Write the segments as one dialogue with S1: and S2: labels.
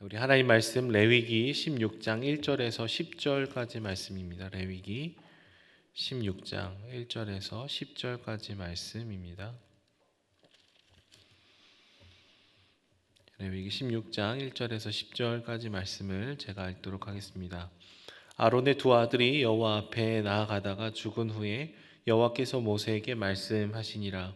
S1: 우리 하나님 말씀 레위기 16장 1절에서 10절까지 말씀입니다. 레위기 16장 1절에서 10절까지 말씀입니다. 레위기 16장 1절에서 10절까지 말씀을 제가 읽도록 하겠습니다. 아론의 두 아들이 여호와 앞에 나아가다가 죽은 후에 여호와께서 모세에게 말씀하시니라.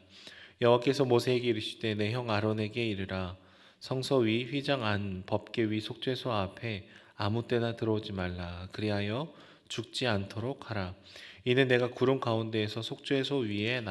S1: 여호와께서 모세에게 이르시되 내 형 아론에게 이르라. 성서 위 휘장 안 법궤 위 속죄소 앞에 아무 때나 들어오지 말라. 그리하여 죽지 않도록 하라. 이는 내가 구름 가운데에서 속죄소 위에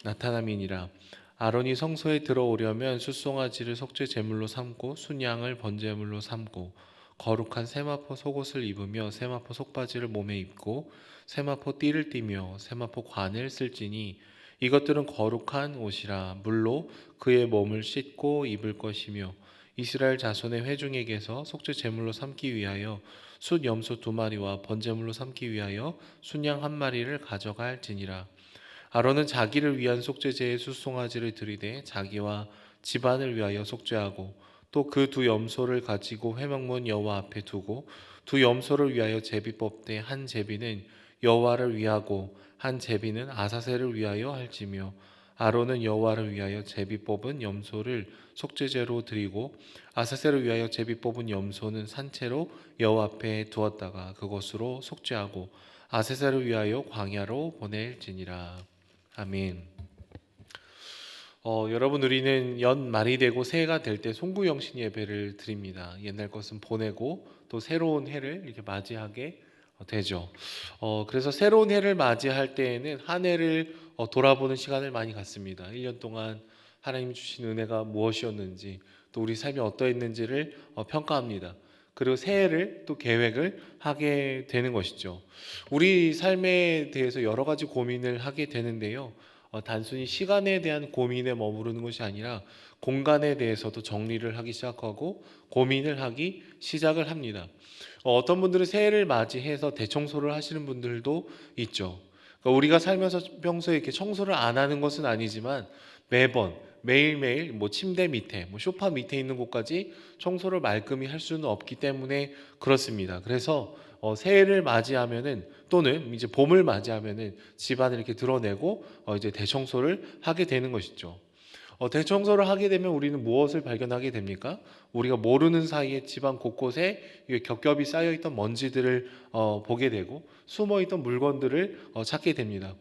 S1: 나타남이니라. 아론이 성소에 들어오려면 숫송아지를 속죄 제물로 삼고 순양을 번제물로 삼고 거룩한 세마포 속옷을 입으며 세마포 속바지를 몸에 입고 세마포 띠를 띠며 세마포 관을 쓸지니 이것들은 거룩한 옷이라. 물로 그의 몸을 씻고 입을 것이며 이스라엘 자손의 회중에게서 속죄 제물로 삼기 위하여 숫 염소 2마리와 번제물로 삼기 위하여 순양 1마리를 가져갈지니라. 아론은 자기를 위한 속죄제의 숫송아지를 들이되 자기와 집안을 위하여 속죄하고 또 그 두 염소를 가지고 회막문 여호와 앞에 두고 두 염소를 위하여 제비 뽑되 한 제비는 여호와를 위하고 한 제비는 아사셀을 위하여 할지며 아론은 여호와를 위하여 제비 뽑은 염소를 속죄제로 드리고 아사셀을 위하여 제비 뽑은 염소는 산채로 여호와 앞에 두었다가 그것으로 속죄하고 아사셀을 위하여 광야로 보낼지니라. 아멘. 여러분, 우리는 연말이 되고 새해가 될 때 송구영신 예배를 드립니다. 옛날 것은 보내고 또 새로운 해를 이렇게 맞이하게 되죠. 그래서 새로운 해를 맞이할 때에는 한 해를 돌아보는 시간을 많이 갖습니다. 1년 동안 하나님이 주신 은혜가 무엇이었는지 또 우리 삶이 어떠했는지를 평가합니다. 그리고 새해를 또 계획을 하게 되는 것이죠. 우리 삶에 대해서 여러 가지 고민을 하게 되는데요. 단순히 시간에 대한 고민에 머무르는 것이 아니라 공간에 대해서도 정리를 하기 시작하고 고민을 하기 시작을 합니다. 어떤 분들은 새해를 맞이해서 대청소를 하시는 분들도 있죠. 그러니까 우리가 살면서 평소에 이렇게 청소를 안 하는 것은 아니지만 매번 매일매일 침대 밑에 소파 밑에 있는 곳까지 청소를 말끔히 할 수는 없기 때문에 그렇습니다. 그래서 새해를 맞이하면은 또는 이제 봄을 맞이하면은 집안을 이렇게 드러내고 이제 대청소를 하게 되는 것이죠. 대청소를 하게 되면 우리는 무엇을 발견하게 됩니까? 우리가 모르는 사이에 집안 곳곳에 겹겹이 쌓여있던 먼지들을 보게 되고 숨어있던 물건들을 찾게 됩니다.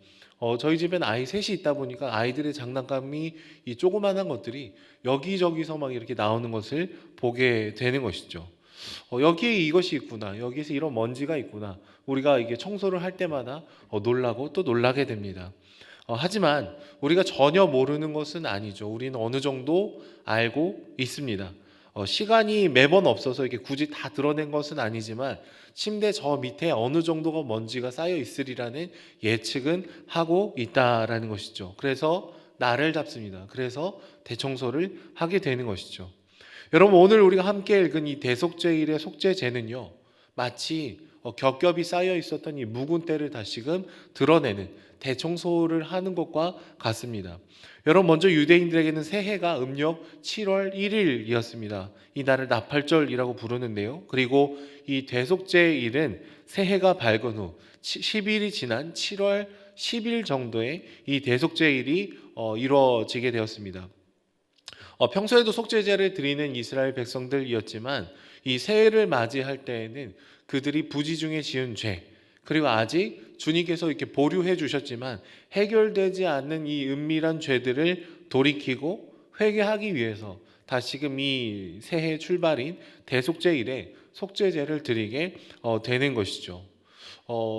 S1: 저희 집엔 아이 셋이 있다 보니까 아이들의 장난감이 이 조그만한 것들이 여기저기서 막 이렇게 나오는 것을 보게 되는 것이죠. 여기에 이것이 있구나. 여기서 이런 먼지가 있구나. 우리가 이게 청소를 할 때마다 놀라고 또 놀라게 됩니다. 하지만 우리가 전혀 모르는 것은 아니죠. 우리는 어느 정도 알고 있습니다. 시간이 매번 없어서 이게 굳이 다 드러낸 것은 아니지만 침대 저 밑에 어느 정도가 먼지가 쌓여 있으리라는 예측은 하고 있다라는 것이죠. 그래서 날을 잡습니다. 그래서 대청소를 하게 되는 것이죠. 여러분, 오늘 우리가 함께 읽은 이 대속죄일의 속죄제는요, 마치 겹겹이 쌓여 있었던 이 묵은 때를 다시금 드러내는 대청소를 하는 것과 같습니다. 여러분, 먼저 유대인들에게는 새해가 음력 7월 1일이었습니다. 이 날을 나팔절이라고 부르는데요. 그리고 이 대속죄일은 새해가 밝은 후 10일이 지난 7월 10일 정도에 이 대속죄일이 이루어지게 되었습니다. 평소에도 속죄제를 드리는 이스라엘 백성들이었지만 이 새해를 맞이할 때에는 그들이 부지 중에 지은 죄, 그리고 아직 주님께서 이렇게 보류해 주셨지만 해결되지 않는 이 은밀한 죄들을 돌이키고 회개하기 위해서 다시금 이 새해 출발인 대속죄일에 속죄제를 드리게 되는 것이죠.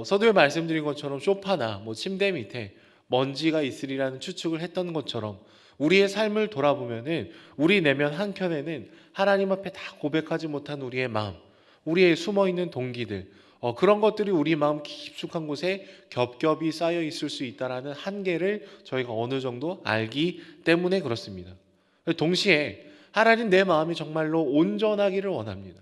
S1: 서두에 말씀드린 것처럼 소파나 침대 밑에 먼지가 있으리라는 추측을 했던 것처럼 우리의 삶을 돌아보면은 우리 내면 한켠에는 하나님 앞에 다 고백하지 못한 우리의 마음, 우리의 숨어 있는 동기들, 그런 것들이 우리 마음 깊숙한 곳에 겹겹이 쌓여 있을 수 있다라는 한계를 저희가 어느 정도 알기 때문에 그렇습니다. 동시에 하나님 내 마음이 정말로 온전하기를 원합니다.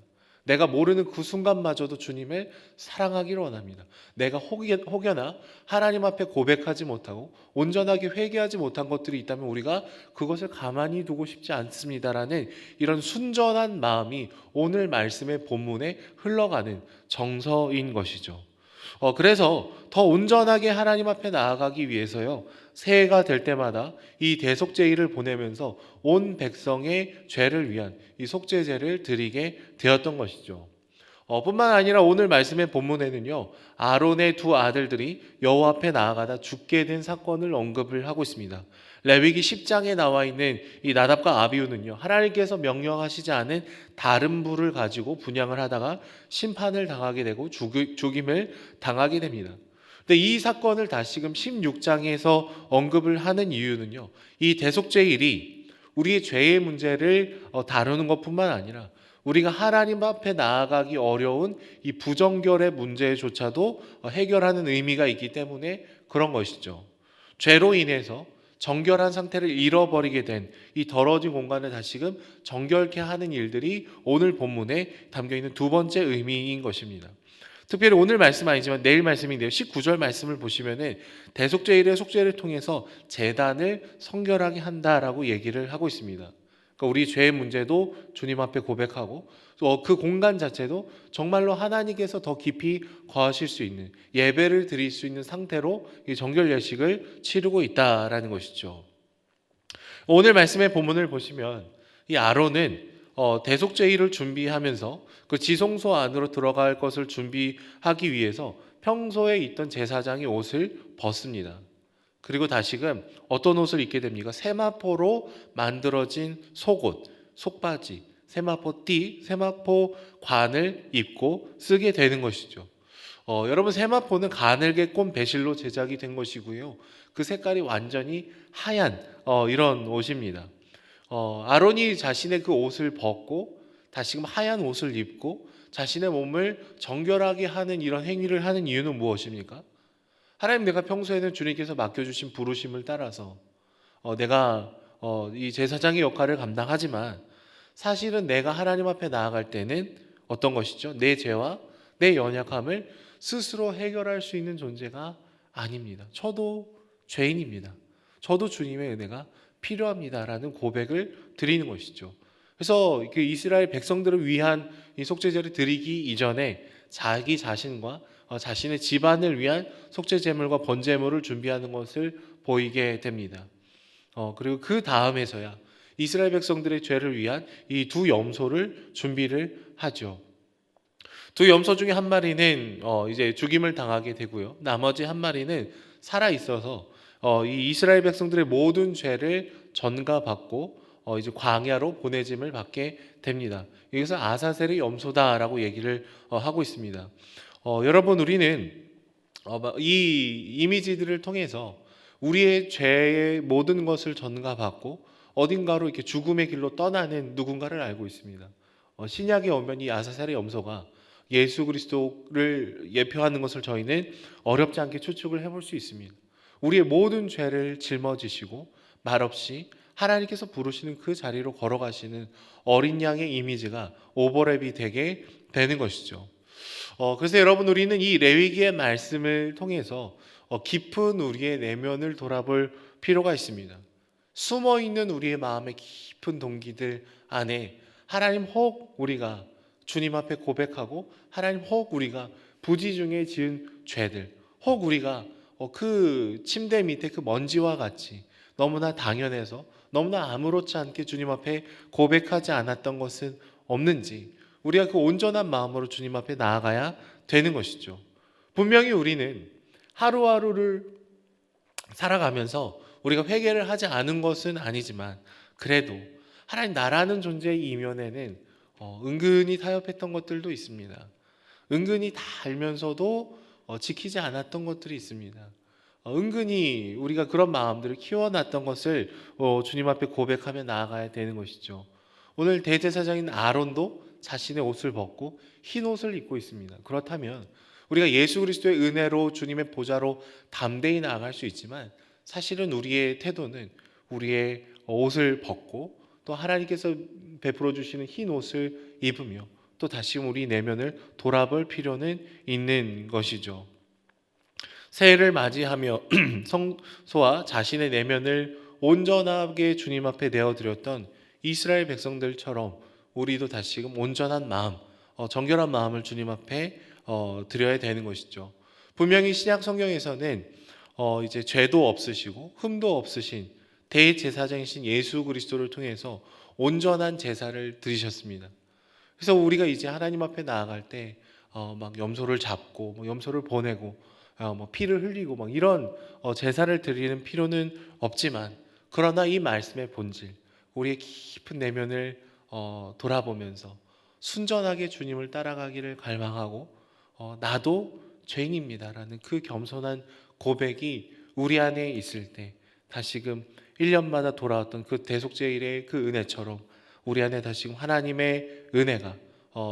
S1: 내가 모르는 그 순간마저도 주님을 사랑하기를 원합니다. 내가 혹여나 하나님 앞에 고백하지 못하고 온전하게 회개하지 못한 것들이 있다면 우리가 그것을 가만히 두고 싶지 않습니다라는 이런 순전한 마음이 오늘 말씀의 본문에 흘러가는 정서인 것이죠. 그래서 더 온전하게 하나님 앞에 나아가기 위해서요, 새해가 될 때마다 이 대속제일을 보내면서 온 백성의 죄를 위한 이 속죄제를 드리게 되었던 것이죠. 뿐만 아니라 오늘 말씀의 본문에는요, 아론의 두 아들들이 여호와 앞에 나아가다 죽게 된 사건을 언급을 하고 있습니다. 레위기 10장에 나와 있는 이 나답과 아비후는요, 하나님께서 명령하시지 않은 다른 불을 가지고 분향을 하다가 심판을 당하게 되고 죽임을 당하게 됩니다. 근데 이 사건을 다시금 16장에서 언급을 하는 이유는요, 이 대속죄일이 우리의 죄의 문제를 다루는 것뿐만 아니라 우리가 하나님 앞에 나아가기 어려운 이 부정결의 문제조차도 해결하는 의미가 있기 때문에 그런 것이죠. 죄로 인해서 정결한 상태를 잃어버리게 된 이 더러워진 공간을 다시금 정결케 하는 일들이 오늘 본문에 담겨있는 두 번째 의미인 것입니다. 특별히 오늘 말씀 아니지만 내일 말씀인데요, 19절 말씀을 보시면은 대속죄일의 속죄를 통해서 제단을 성결하게 한다라고 얘기를 하고 있습니다. 그러니까 우리 죄의 문제도 주님 앞에 고백하고 또 그 공간 자체도 정말로 하나님께서 더 깊이 거하실 수 있는, 예배를 드릴 수 있는 상태로 이 정결 예식을 치르고 있다라는 것이죠. 오늘 말씀의 본문을 보시면 이 아론은 대속죄일을 준비하면서 그 지성소 안으로 들어갈 것을 준비하기 위해서 평소에 있던 제사장의 옷을 벗습니다. 그리고 다시금 어떤 옷을 입게 됩니까? 세마포로 만들어진 속옷, 속바지, 세마포띠, 세마포 관을 입고 쓰게 되는 것이죠. 여러분, 세마포는 가늘게 꼰 배실로 제작이 된 것이고요. 그 색깔이 완전히 하얀 이런 옷입니다. 아론이 자신의 그 옷을 벗고 다시금 하얀 옷을 입고 자신의 몸을 정결하게 하는 이런 행위를 하는 이유는 무엇입니까? 하나님, 내가 평소에는 주님께서 맡겨주신 부르심을 따라서 내가 이 제사장의 역할을 감당하지만 사실은 내가 하나님 앞에 나아갈 때는 어떤 것이죠? 내 죄와 내 연약함을 스스로 해결할 수 있는 존재가 아닙니다. 저도 죄인입니다. 저도 주님의 은혜가 필요합니다라는 고백을 드리는 것이죠. 그래서 그 이스라엘 백성들을 위한 이 속죄제를 드리기 이전에 자기 자신과 자신의 집안을 위한 속죄 제물과 번제물을 준비하는 것을 보이게 됩니다. 그리고 그 다음에서야 이스라엘 백성들의 죄를 위한 이 두 염소를 준비를 하죠. 두 염소 중에 한 마리는 이제 죽임을 당하게 되고요. 나머지 한 마리는 살아 있어서 이 이스라엘 백성들의 모든 죄를 전가받고 이제 광야로 보내짐을 받게 됩니다. 여기서 아사셀의 염소다라고 얘기를 하고 있습니다. 여러분, 우리는 이 이미지들을 통해서 우리의 죄의 모든 것을 전가받고 어딘가로 이렇게 죽음의 길로 떠나는 누군가를 알고 있습니다. 신약에 오면 이 아사셀의 염소가 예수 그리스도를 예표하는 것을 저희는 어렵지 않게 추측을 해볼 수 있습니다. 우리의 모든 죄를 짊어지시고 말없이 하나님께서 부르시는 그 자리로 걸어가시는 어린 양의 이미지가 오버랩이 되게 되는 것이죠. 그래서 여러분, 우리는 이 레위기의 말씀을 통해서 깊은 우리의 내면을 돌아볼 필요가 있습니다. 숨어있는 우리의 마음의 깊은 동기들 안에 하나님, 혹 우리가 주님 앞에 고백하고 하나님, 혹 우리가 부지 중에 지은 죄들, 혹 우리가 그 침대 밑에 그 먼지와 같이 너무나 당연해서 너무나 아무렇지 않게 주님 앞에 고백하지 않았던 것은 없는지 우리가 그 온전한 마음으로 주님 앞에 나아가야 되는 것이죠. 분명히 우리는 하루하루를 살아가면서 우리가 회개를 하지 않은 것은 아니지만 그래도 하나님, 나라는 존재의 이면에는 은근히 타협했던 것들도 있습니다. 은근히 다 알면서도 지키지 않았던 것들이 있습니다. 은근히 우리가 그런 마음들을 키워놨던 것을 주님 앞에 고백하며 나아가야 되는 것이죠. 오늘 대제사장인 아론도 자신의 옷을 벗고 흰 옷을 입고 있습니다. 그렇다면 우리가 예수 그리스도의 은혜로 주님의 보좌로 담대히 나아갈 수 있지만 사실은 우리의 태도는 우리의 옷을 벗고 또 하나님께서 베풀어 주시는 흰 옷을 입으며 또 다시금 우리 내면을 돌아볼 필요는 있는 것이죠. 새해를 맞이하며 성소와 자신의 내면을 온전하게 주님 앞에 내어드렸던 이스라엘 백성들처럼 우리도 다시금 온전한 마음, 정결한 마음을 주님 앞에 드려야 되는 것이죠. 분명히 신약 성경에서는 이제 죄도 없으시고 흠도 없으신 대제사장이신 예수 그리스도를 통해서 온전한 제사를 드리셨습니다. 그래서 우리가 이제 하나님 앞에 나아갈 때 막 염소를 잡고 뭐 염소를 보내고 뭐 피를 흘리고 막 이런 제사를 드리는 필요는 없지만, 그러나 이 말씀의 본질, 우리의 깊은 내면을 돌아보면서 순전하게 주님을 따라가기를 갈망하고 나도 죄인입니다라는 그 겸손한 고백이 우리 안에 있을 때 다시금 1년마다 돌아왔던 그 대속죄일의 그 은혜처럼 우리 안에 다시금 하나님의 은혜가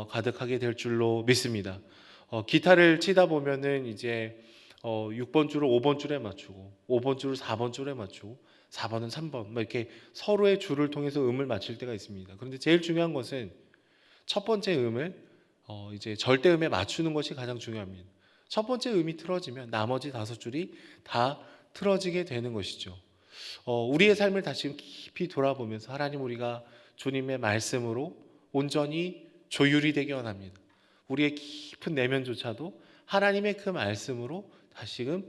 S1: 가득하게 될 줄로 믿습니다. 기타를 치다 보면은 이제 6번 줄을 5번 줄에 맞추고 5번 줄을 4번 줄에 맞추고 4번은 3번 막 이렇게 서로의 줄을 통해서 음을 맞출 때가 있습니다. 그런데 제일 중요한 것은 첫 번째 음을 이제 절대음에 맞추는 것이 가장 중요합니다. 첫 번째 음이 틀어지면 나머지 5줄이 다 틀어지게 되는 것이죠. 우리의 삶을 다시 깊이 돌아보면서 하나님, 우리가 주님의 말씀으로 온전히 조율이 되기 원합니다. 우리의 깊은 내면조차도 하나님의 그 말씀으로 다시금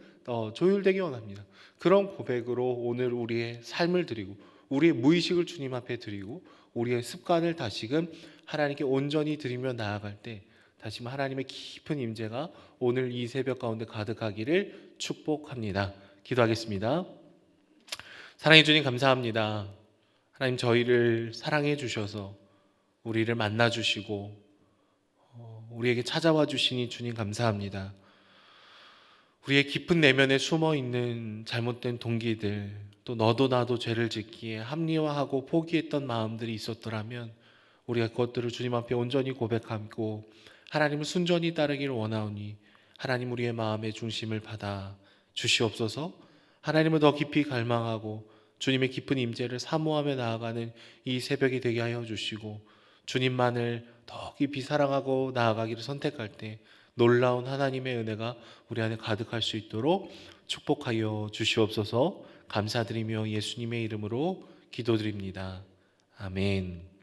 S1: 조율되기 원합니다. 그런 고백으로 오늘 우리의 삶을 드리고 우리의 무의식을 주님 앞에 드리고 우리의 습관을 다시금 하나님께 온전히 드리며 나아갈 때 다시금 하나님의 깊은 임재가 오늘 이 새벽 가운데 가득하기를 축복합니다. 기도하겠습니다. 사랑해 주님, 감사합니다. 하나님, 저희를 사랑해 주셔서 우리를 만나 주시고 우리에게 찾아와 주시니 주님 감사합니다. 우리의 깊은 내면에 숨어 있는 잘못된 동기들, 또 너도 나도 죄를 짓기에 합리화하고 포기했던 마음들이 있었더라면 우리가 그것들을 주님 앞에 온전히 고백하고 하나님을 순전히 따르기를 원하오니 하나님, 우리의 마음의 중심을 받아 주시옵소서. 하나님을 더 깊이 갈망하고 주님의 깊은 임재를 사모하며 나아가는 이 새벽이 되게 하여 주시고, 주님만을 더 깊이 사랑하고 나아가기를 선택할 때 놀라운 하나님의 은혜가 우리 안에 가득할 수 있도록 축복하여 주시옵소서. 감사드리며 예수님의 이름으로 기도드립니다. 아멘.